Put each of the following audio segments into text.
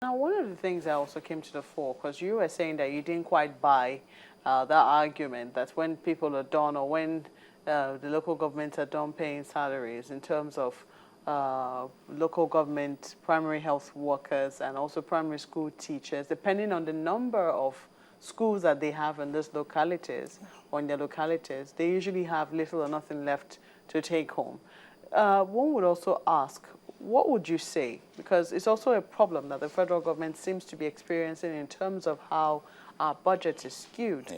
Now, one of the things that also came to the fore, because you were saying that you didn't quite buy that argument that when people are done or when the local governments are done paying salaries in terms of local government primary health workers and also primary school teachers, depending on the number of schools that they have in these localities or in their localities, they usually have little or nothing left to take home. One would also ask, what would you say? Because it's also a problem that the federal government seems to be experiencing in terms of how our budget is skewed,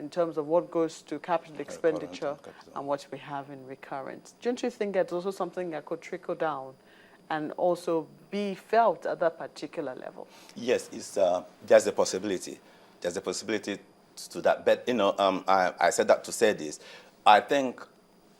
in terms of what goes to capital expenditure and what we have in recurrent. Don't you think that's also something that could trickle down and also be felt at that particular level? Yes, there's a possibility. There's a possibility to that. But, I said that to say this. I think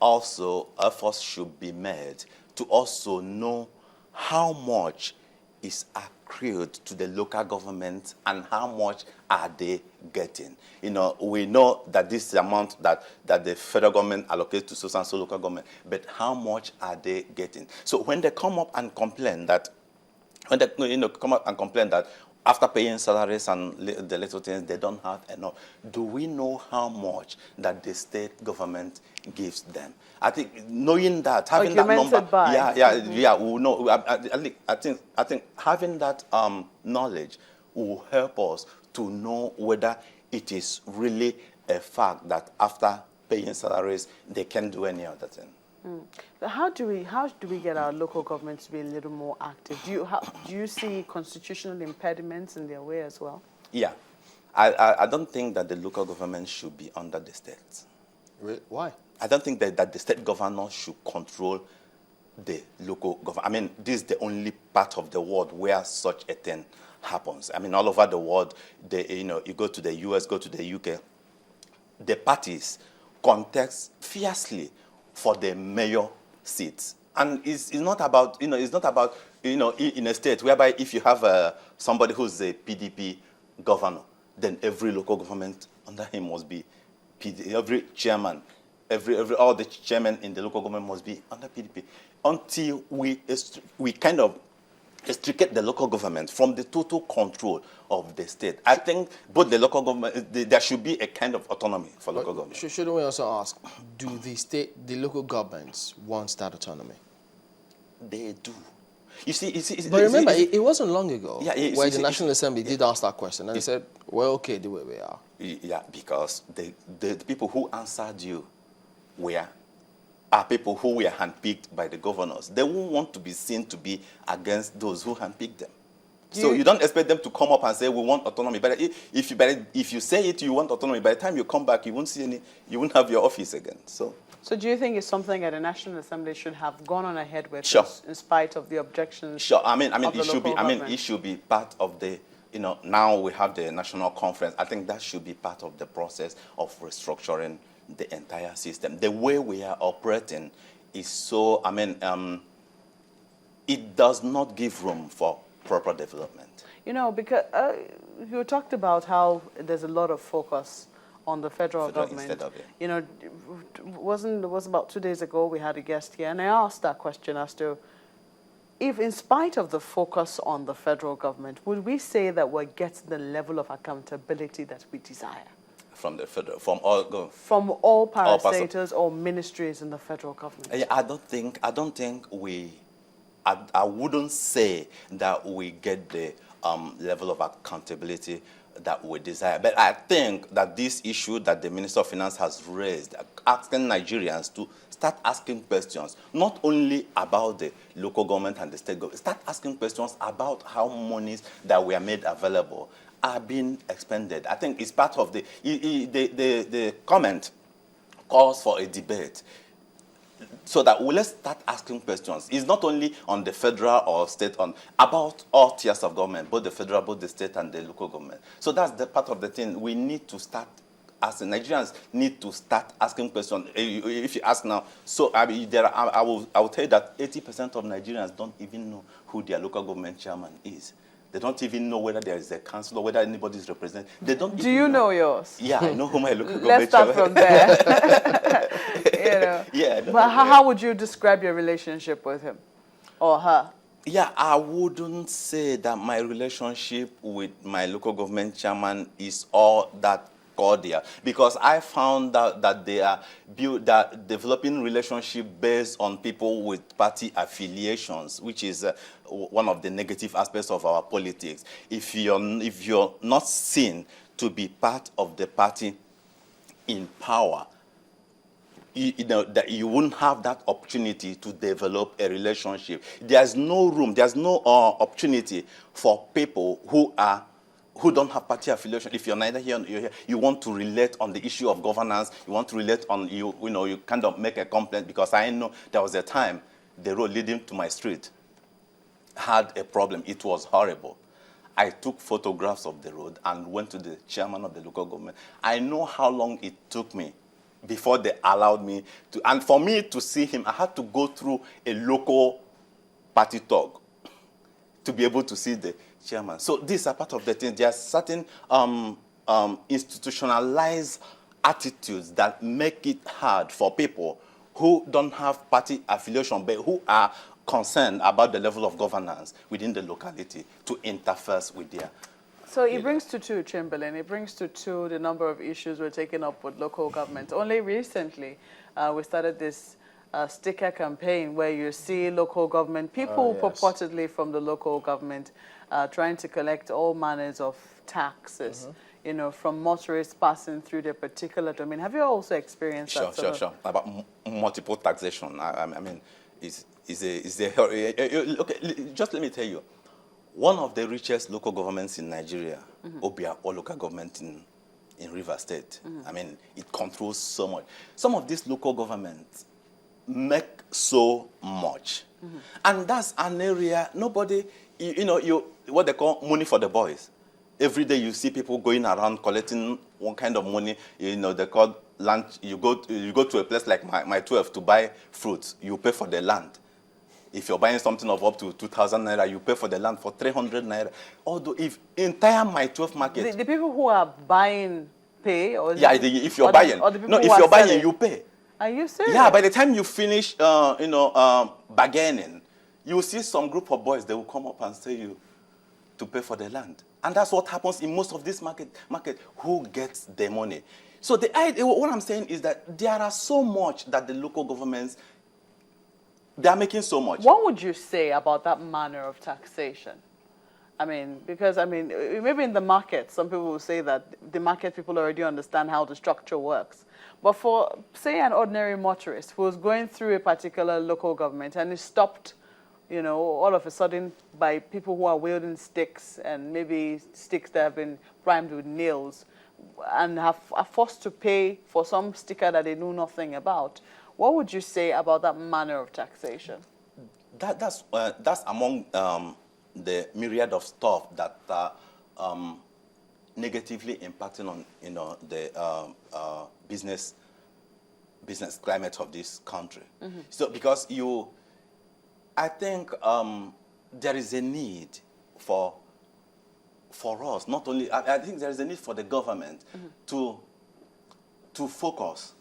also efforts should be made to also know how much is accrued to the local government and how much are they getting. We know that this is the amount that the federal government allocates to so and so local government, but how much are they getting? So when they come up and complain that, after paying salaries and the little things, they don't have enough, do we know how much that the state government gives them? I think knowing that, having that number, we know. I think having that knowledge will help us to know whether it is really a fact that after paying salaries, they can do any other thing. How do we get our local governments to be a little more active? Do you see constitutional impediments in their way as well? Yeah. I don't think that the local government should be under the states. Really? Why? I don't think that the state governor should control the local government. I mean, this is the only part of the world where such a thing happens. I mean, all over the world, you go to the US, go to the UK, the parties contest fiercely for the mayor seats. And it's not about, in a state whereby if you have somebody who's a PDP governor, then every local government under him must be PDP, every chairman, all the chairmen in the local government must be under PDP, until we kind of extricate the local government from the total control of the state. I think both the local government, there should be a kind of autonomy for local government. Shouldn't we also ask, do the local governments want that autonomy? They do. You see, but remember, it wasn't long ago where the National Assembly did ask that question, and they said, well, okay, the way we are. Yeah, because the people who answered you are people who were handpicked by the governors. They won't want to be seen to be against those who handpicked them. So you don't expect them to come up and say, we want autonomy. But if you say it, you want autonomy, by the time you come back, you won't have your office again. So do you think it's something that the National Assembly should have gone on ahead with, sure, in spite of the objections? Sure. It should be part of the, now we have the national conference. I think that should be part of the process of restructuring the entire system. The way we are operating is so, it does not give room for proper development. Because you talked about how there's a lot of focus on the federal government. Instead of it was about 2 days ago we had a guest here, and I asked that question as to if, in spite of the focus on the federal government, would we say that we're getting the level of accountability that we desire? From all parastatals or ministries in the federal government? I don't think I wouldn't say that we get the level of accountability that we desire. But I think that this issue that the Minister of Finance has raised, asking Nigerians to start asking questions, not only about the local government and the state government, start asking questions about how monies that were made available are being expended. I think it's part of the comment calls for a debate, so that let's start asking questions. It's not only on the federal or state, about all tiers of government, both the federal, both the state and the local government. So that's the part of the thing we need to start asking. Nigerians need to start asking questions. If you ask now, so I will tell you that 80% of Nigerians don't even know who their local government chairman is. They don't even know whether there is a councillor, whether anybody is represented. They don't. Do you know yours? Yeah, I know who my local government. Let's start from there. Yeah. But how would you describe your relationship with him or her? Yeah, I wouldn't say that my relationship with my local government chairman is all that cordial, because I found out that they are developing relationship based on people with party affiliations, which is one of the negative aspects of our politics. If you're not seen to be part of the party in power, you know that you wouldn't have that opportunity to develop a relationship. There's no room, there's no opportunity for people who don't have party affiliation. If you're neither here nor you're here, you want to relate on the issue of governance, you want to relate on, you kind of make a complaint, because I know there was a time the road leading to my street had a problem. It was horrible. I took photographs of the road and went to the chairman of the local government. I know how long it took me before they allowed me to, and for me to see him, I had to go through a local party talk to be able to see the chairman. So these are part of the thing. There are certain institutionalized attitudes that make it hard for people who don't have party affiliation, but who are concerned about the level of governance within the locality, to interface with their. So it brings to two, Chamberlain, it brings to two the number of issues we're taking up with local government. Only recently, we started this sticker campaign where you see local government, people purportedly from the local government, trying to collect all manners of taxes, you know, from motorists passing through their particular domain. Have you also experienced that? Sure. About multiple taxation. I mean, okay, just let me tell you. One of the richest local governments in Nigeria, Obia, or local government in River State. I mean, it controls so much. Some of these local governments make so much. And that's an area, nobody, what they call money for the boys. Every day you see people going around collecting one kind of money, they call lunch. You go to a place like my 12 to buy fruits, you pay for the land. If you're buying something of up to 2,000 naira, you pay for the land for 300 naira. Although if entire my 12 market. The people who are buying pay? Or if you're buying. If you're buying, you pay. Are you serious? Yeah, by the time you finish, bargaining, you will see some group of boys, they will come up and say you to pay for the land. And that's what happens in most of this market. Who gets the money? So what I'm saying is that there are so much that the local governments, they are making so much. What would you say about that manner of taxation? I mean, because, maybe in the market, some people will say that the market people already understand how the structure works. But for, say, an ordinary motorist who is going through a particular local government and is stopped, all of a sudden by people who are wielding sticks, and maybe sticks that have been primed with nails, and are forced to pay for some sticker that they know nothing about, what would you say about that manner of taxation? That's among the myriad of stuff that are negatively impacting on the business climate of this country. So because I think there is a need for us, not only, I think there is a need for the government to focus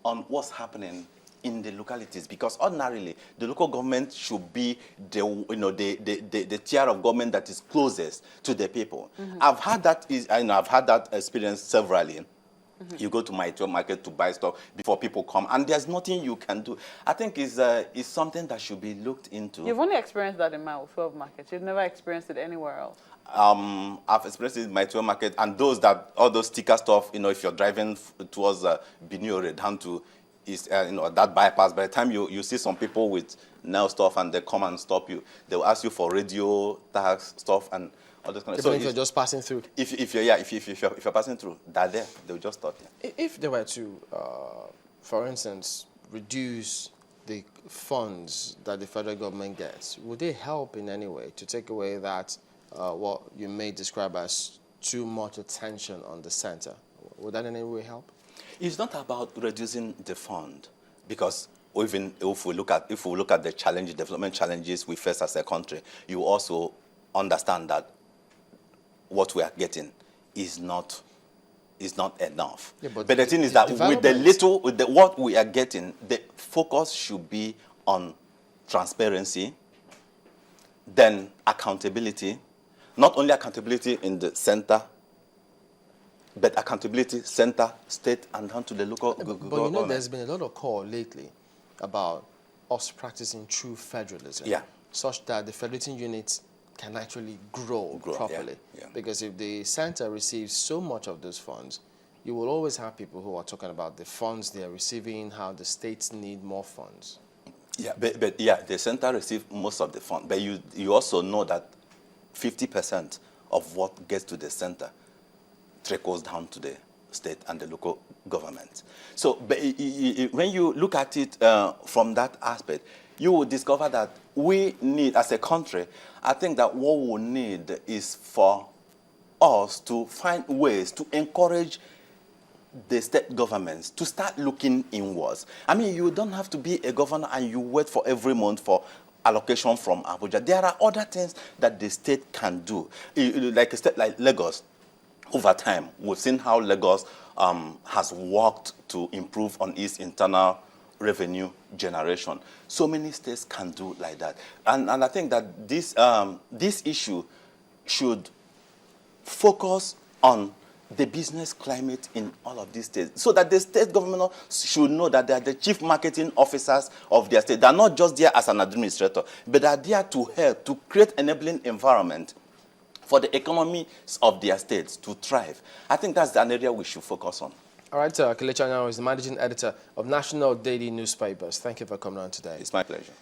on what's happening in the localities, because ordinarily the local government should be the tier of government that is closest to the people. I've had that experience severally. You go to my market to buy stuff before people come, and there's nothing you can do. I think it's something that should be looked into. You've only experienced that in my 12 market. You've never experienced it anywhere else. I've experienced it in my 12 market, and all those sticker stuff. If you're driving towards Benue down to that bypass, by the time you see some people with nail stuff and they come and stop you, they'll ask you for radio tax stuff and all this kind of stuff. So if you're just passing through. If you're passing through, they'll just stop you. If they were to, for instance, reduce the funds that the federal government gets, would they help in any way to take away that what you may describe as too much attention on the center? Would that in any way help? It's not about reducing the fund, because even if we look at the development challenges we face as a country, you also understand that what we are getting is not enough. Yeah, but the thing is that with what we are getting, the focus should be on transparency, then accountability, not only accountability in the center, but accountability center, state, and down to the local government. But you know, there's been a lot of call lately about us practicing true federalism, Yeah. such that the federating units can actually grow properly. Yeah. Because if the center receives so much of those funds, you will always have people who are talking about the funds they are receiving, how the states need more funds. Yeah, but yeah, the center receives most of the fund, but you also know that 50% of what gets to the center trickles down to the state and the local government. So but when you look at it from that aspect, you will discover that we need, as a country, I think that what we need is for us to find ways to encourage the state governments to start looking inwards. I mean, you don't have to be a governor and you wait for every month for allocation from Abuja. There are other things that the state can do. Like a state like Lagos, over time, we've seen how Lagos has worked to improve on its internal revenue generation. So many states can do like that. And I think that this issue should focus on the business climate in all of these states, so that the state government should know that they are the chief marketing officers of their state. They are not just there as an administrator, but they are there to help to create enabling environment for the economies of their states to thrive. I think that's an area we should focus on. All right, Kelechi Anyawu is the managing editor of National Daily Newspapers. Thank you for coming on today. It's my pleasure.